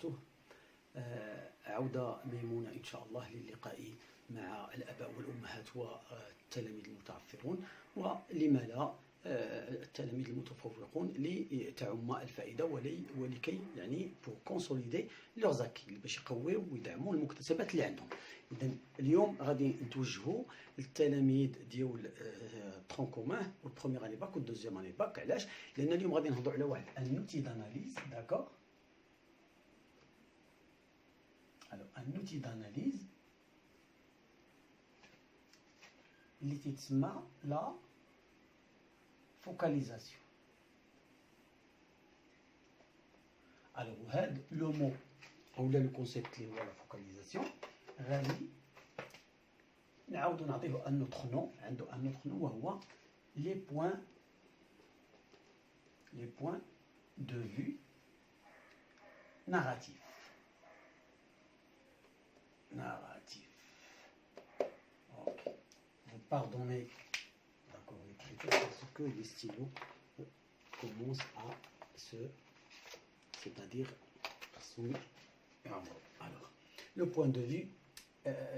وبركاته. عودة ميمونة إن شاء الله للقاء مع الآباء والأمهات والتلاميذ المتعثرون، ولما لا التلاميذ المتفوقون لتعم الفائدة ولكي يعني pour consolider leurs acquis باش يقويو ويدعموا المكتسبات اللي عندهم. إذا اليوم غادي نتوجهوا للتلاميذ ديال ترون كومان والبروميير اني باك والدوزيام اني باك. علاش؟ لأن اليوم غادي نهضروا على واحد ان اوتي داناليز. داكور. Alors, un outil d'analyse اللي تتسمى لا فوكاليزاسيون. الوغ هاد لو مو اولا لو كونسيبت اللي هو لا فوكاليزاسيون غادي نعاودو نعطيه ان اوتر نو، عنده ان اوتر نو وهو لي بوين دو فيو ناراتيف. Ok. Vous pardonnez, d'accord, l'écriture parce que les stylos commencent à c'est-à-dire alors le point de vue,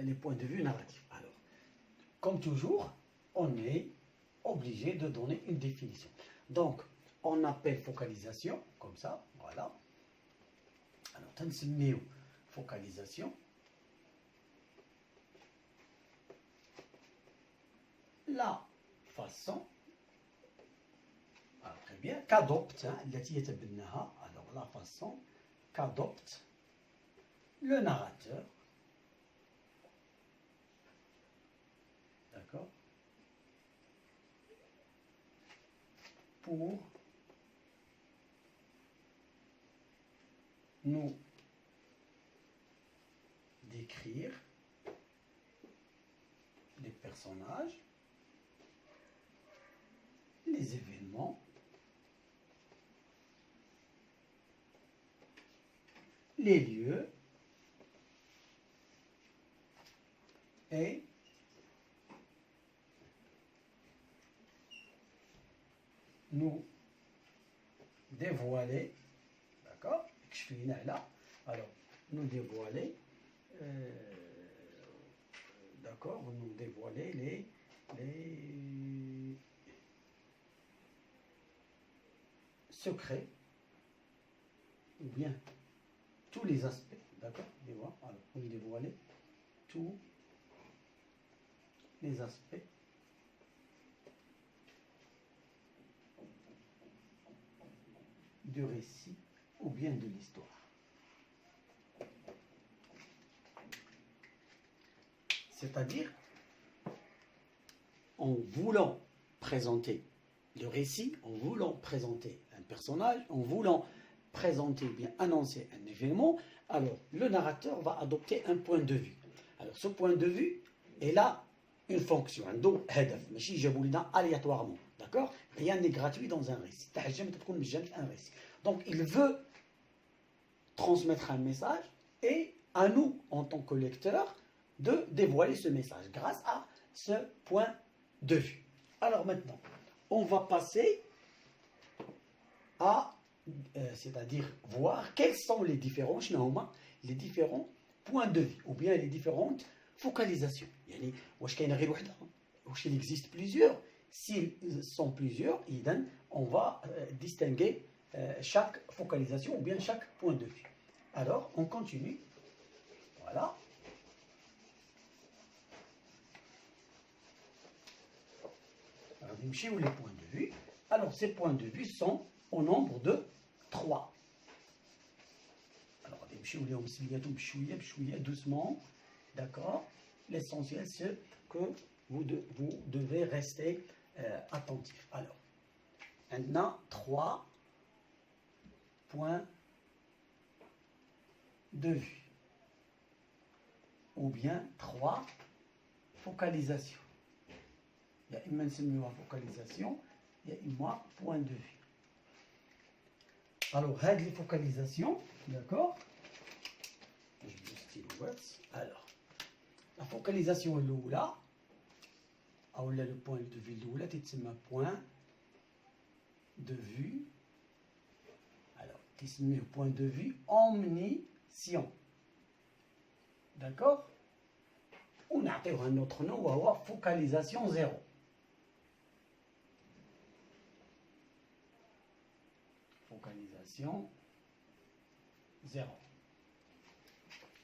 les points de vue narratifs. Alors, comme toujours, on est obligé de donner une définition. Donc, on appelle focalisation comme ça, voilà. Alors, تنسميو focalisation. La façon, très bien, qu'adopte, alors la façon qu'adopte le narrateur, d'accord, pour nous décrire les personnages, les événements, les lieux et nous dévoiler, d'accord, alors nous dévoiler, d'accord, nous dévoiler les secrets ou bien tous les aspects, d'accord, alors pour dévoiler tous les aspects du récit ou bien de l'histoire. C'est-à-dire, en voulant présenter le récit, en voulant présenter un personnage, en voulant présenter ou bien annoncer un événement, alors le narrateur va adopter un point de vue. Alors ce point de vue est là une fonction, un do هدف ماشي جابوا لنا aléatoirement, d'accord? Rien n'est gratuit dans un récit. Un récit. Donc il veut transmettre un message et à nous en tant que lecteurs de dévoiler ce message grâce à ce point de vue. Alors maintenant, on va passer à, c'est-à-dire voir quels sont les différents points de vue ou bien les différentes focalisations. Il existe plusieurs. S'ils sont plusieurs, on va distinguer chaque focalisation ou bien chaque point de vue. Alors, on continue. Voilà. Alors, les points de vue. Alors, ces points de vue sont au nombre de 3. Alors, doucement. D'accord. L'essentiel, c'est que vous devez rester attentif. Alors, maintenant, 3 points de vue. Ou bien 3 focalisations. Il y a une focalisation, il y a une point de vue. Alors, les focalisations, d'accord? Alors, la focalisation l'oula, ou le point de vue l'oula, c'est un point de vue. Alors, c'est un point de vue focalisation. D'accord? On a un autre nom, on va avoir focalisation 0. Focalisation 0.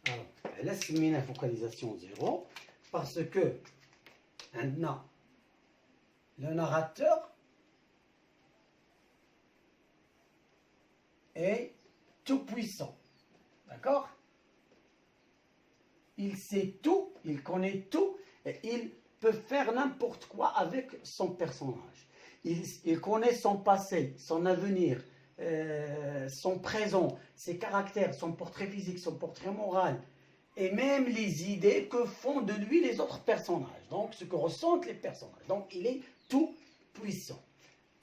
Alors, laisse la focalisation 0 parce que maintenant, le narrateur est tout puissant. D'accord? Il sait tout, il connaît tout, et il peut faire n'importe quoi avec son personnage. Il connaît son passé, son avenir, son présent, ses caractères, son portrait physique, son portrait moral, et même les idées que font de lui les autres personnages. Donc, ce que ressentent les personnages. Donc, il est tout puissant.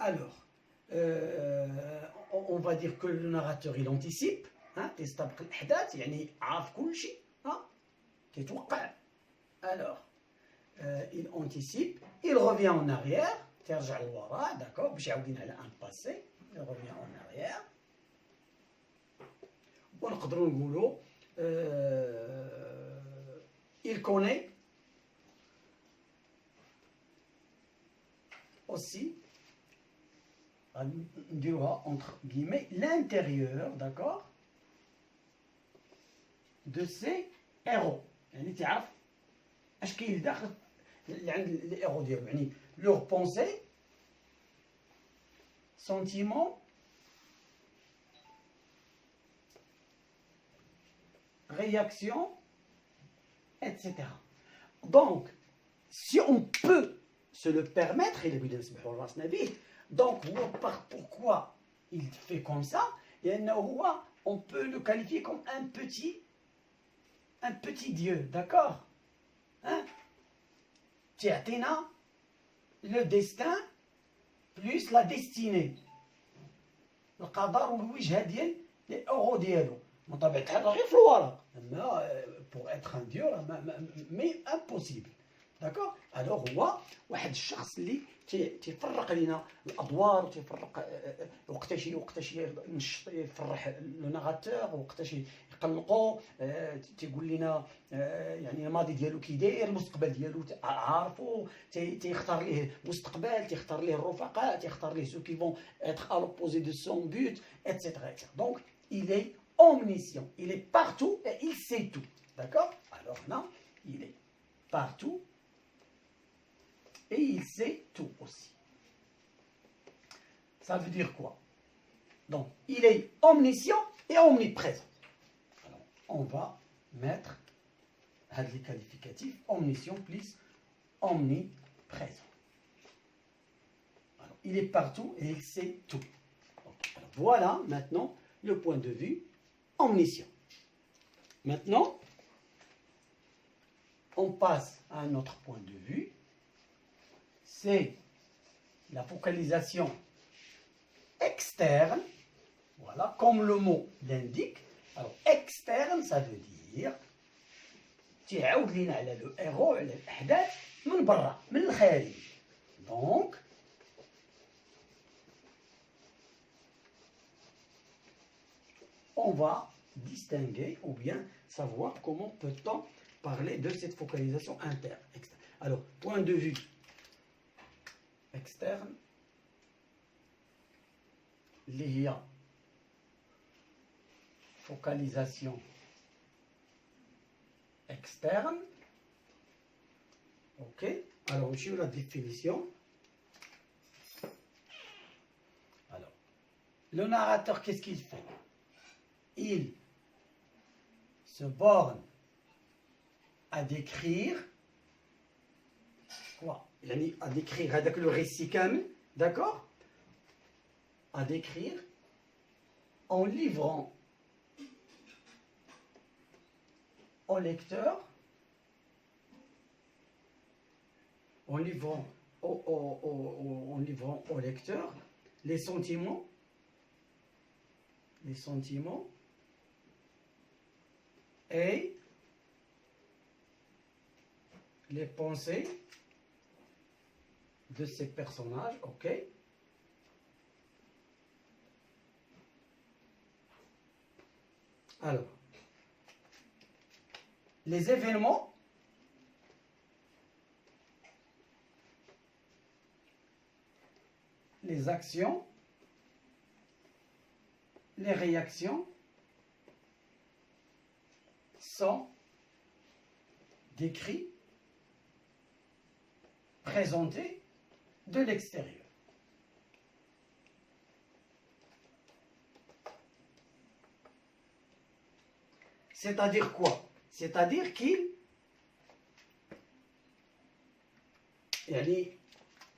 Alors, on va dire que le narrateur, il anticipe. تستبق الأحداث يعني عارف كل شيء كيتوقع. Alors, il anticipe, il revient en arrière, ترجع للوراء, d'accord, باش يعاودين على un passé, il revient en arrière. ونقدروا نقولوا il connaît aussi, نديروها entre guillemets, l'intérieur, d'accord, de ces héros. يعني تعرف اش كاين داخل اللي عند الهيرو ديالو، يعني لور بونسي سونتيمون réaction, etc. Donc, si on peut se le permettre, donc pourquoi il fait comme ça? On peut le qualifier comme un petit dieu, d'accord? Hein? Tiatina, le destin plus la destinée. Le qadar ou الوجهة ديال les héros ديالو. بطبيعة الحال غير في الورق، pour être un dieu mais impossible. داكوغ؟ الوغ هو واحد الشخص اللي تيفرق لنا الادوار، وتيفرق وقتاش يفرح لو ناراتور، وقتاش يقلقو، تيقول لنا يعني الماضي ديالو كي داير، المستقبل ديالو عارفو، تيختار ليه مستقبل، تيختار ليه الرفقاء، تيختار ليه ceux qui vont être à l'opposé de son but, etc. Donc il est omniscient, il est partout et il sait tout. D'accord? Alors là, il est partout et il sait tout aussi. Ça veut dire quoi? Donc, il est omniscient et omniprésent. Alors, on va mettre les qualificatifs omniscient plus omniprésent. Alors, il est partout et il sait tout. Alors, voilà maintenant le point de vue omniscient. Maintenant, on passe à un autre point de vue. C'est la focalisation externe, voilà, comme le mot l'indique. Alors, externe, ça veut dire تعاود لينا على لو ايرو، على الاحداث من برا، من الخارج. Donc, on va distinguer ou bien savoir comment peut-on parler de cette focalisation interne, externe. Alors, point de vue externe, اللي هي focalisation externe. Ok, alors je la définition. Alors, le narrateur, qu'est-ce qu'il fait? Il se borne à décrire quoi? À décrire avec le récit كامل, d'accord? À décrire en livrant au lecteur, en livrant au lecteur les sentiments et les pensées de ces personnages, ok? Alors, les événements les actions, les réactions sont décrits, présentés de l'extérieur. C'est-à-dire quoi? C'est-à-dire qu'il يعني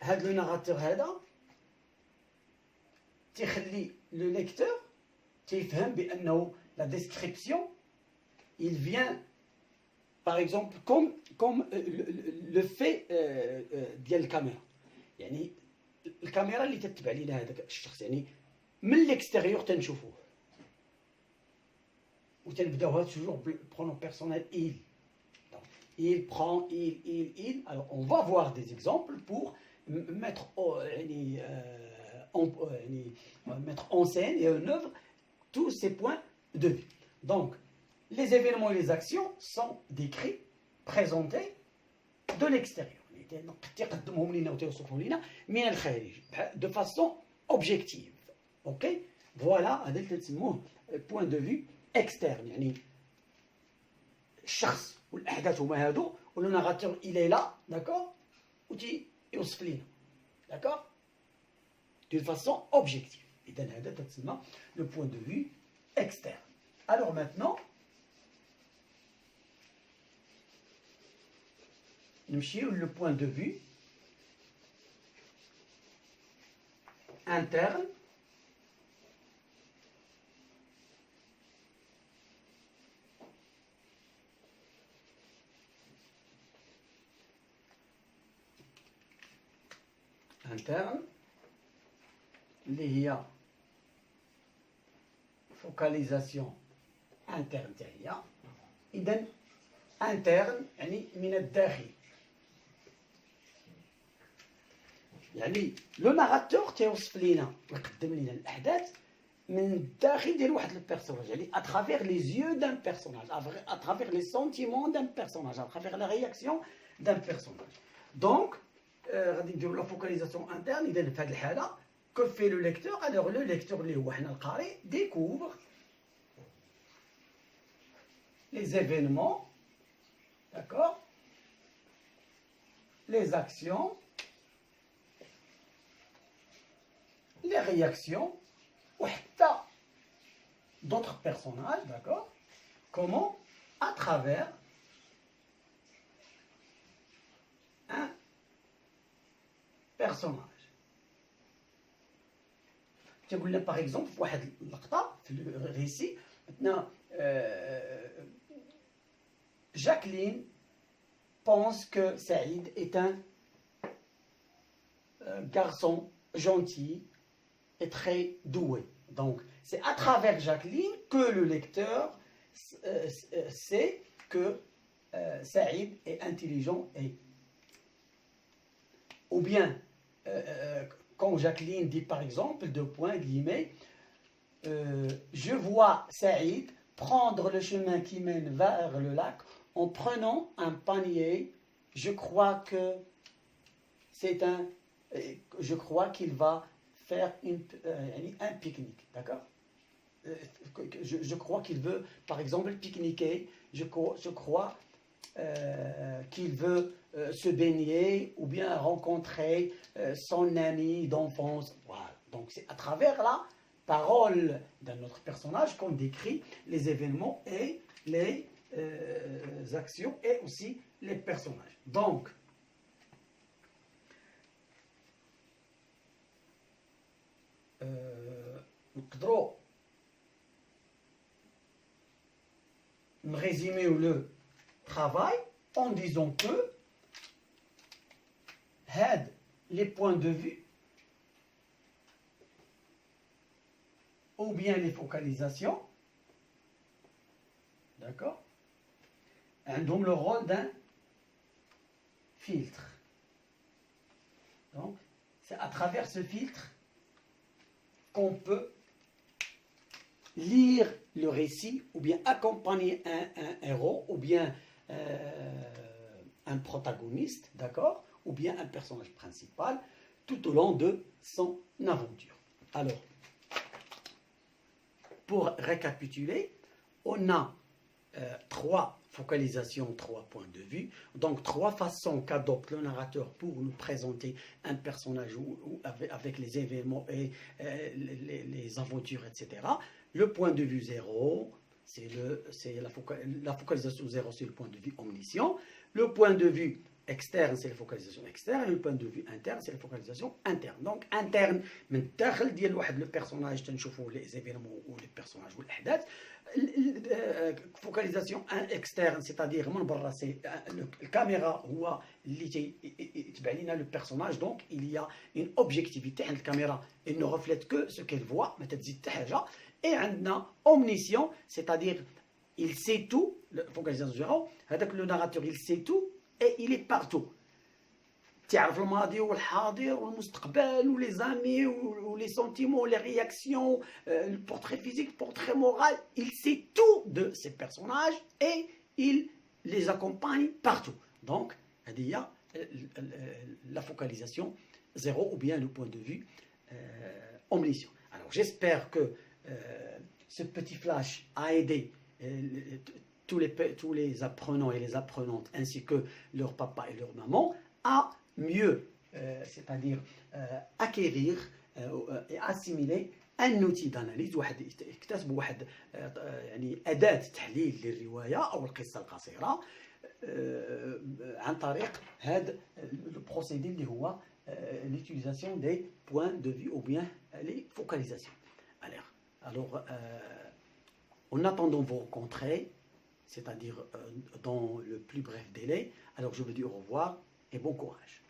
هذا le narrateur هذا تخلي le lecteur تفهم بأنه la description il vient par exemple comme le fait ديال الكاميرا يعني الكاميرا اللي تتبع لنا هذاك الشخص يعني من الاكستيريور تنشوفوه وتنبداوها toujours pronom personnel il. Donc, il prend, il. Alors, on va voir des exemples pour mettre en scène et en œuvre tous ces points de vue. Donc, les événements et les actions sont décrits, présentés de l'extérieur. De façon objective. Ok? Voilà, point de vue externe. يعني الشخص والأحداث هما هادو ولو ناراتور il est là, d'accord? وتي يوصف لينا, d'accord? D'une façon objective. إذا هذا تسمى le point de vue externe. Alors maintenant نمشيو le point de vue interne. interne اللي هي فوكاليزاسيون interne تاعها. إذن interne يعني من الداخل, يعني لو ناراتور تيوصف لينا ويقدم لنا الأحداث من الداخل ديال واحد البيرسوناج, يعني اترافيغ لي زيو دان بيرسوناج, اترافيغ لي سونتيمون دان بيرسوناج, اترافيغ لا رياكسيون دان بيرسوناج. دونك غادي نديرو لا فوكاليزاسيون انترن. اذا في هذه الحاله كو في لو ليكتور, الوغ لو ليكتور اللي هو حنا القارئ ديكوفر les événements, d'accord, les actions, les réactions, ou d'autres personnages, d'accord, comment à travers un personnage. تقول لنا par exemple في واحد اللقطة في الريسي maintenant Jacqueline pense que Saïd est un garçon gentil et très doué. Donc, c'est à travers Jacqueline que le lecteur sait que Saïd est intelligent et... Ou bien, quand Jacqueline dit par exemple, deux points, guillemets, je vois Saïd prendre le chemin qui mène vers le lac en prenant un panier. Je crois que c'est un... Je crois qu'il va faire un pique-nique, d'accord? Je crois qu'il veut, par exemple, pique-niquer. Je crois qu'il veut se baigner ou bien rencontrer son ami d'enfance. Voilà. Donc c'est à travers la parole d'un autre personnage qu'on décrit les événements et les actions et aussi les personnages. Donc, نقدروا résumer le travail en disant que les points de vue ou bien les focalisations, d'accord, ont le rôle d'un filtre. Donc, c'est à travers ce filtre qu'on peut lire le récit ou bien accompagner un héros ou bien un protagoniste, d'accord, ou bien un personnage principal tout au long de son aventure. Alors, pour récapituler, on a trois focalisations, trois points de vue, donc trois façons qu'adopte le narrateur pour nous présenter un personnage avec les événements et les aventures, etc. Le point de vue zéro, c'est la focalisation zéro, c'est le point de vue omniscient. Le point de vue externe, c'est la focalisation externe, et le point de vue interne, c'est la focalisation interne. Donc, interne, من الداخل ديال واحد لو بيرسوناج تنشوفوا les événements ou les personnages ou الأحداث. Focalisation externe, c'est-à-dire من برا, c'est الكاميرا هو اللي يتبع لنا le personnage, donc il y a une objectivité عند الكاميرا, elle ne reflète que ce qu'elle voit, ما تتزيد حتى حاجة. Et عندنا omniscient, c'est-à-dire il sait tout, la focalisation zéro, هذاك le narrateur il sait tout et il est partout. تعرف الماضي والحاضر والمستقبل ولي زامي ولي سنتيمون ولي رياكسيون, le portrait physique, portrait moral, il sait tout de ces personnages et il les accompagne partout. Donc, il y a la focalisation zéro ou bien le point de vue omniscient. Alors, j'espère que ce petit flash a aidé tous les apprenants et les apprenantes ainsi que leur papa et leur maman à mieux, c'est-à-dire acquérir et assimiler un outil d'analyse. واحد يكتسب واحد يعني أداة تحليل للرواية أو القصة القصيرة عن طريق هذا البروسيدي اللي هو l'utilisation des points de vue ou bien les focalisations. Alors en attendant vous rencontrer, c'est-à-dire dans le plus bref délai, alors je vous dis au revoir et bon courage.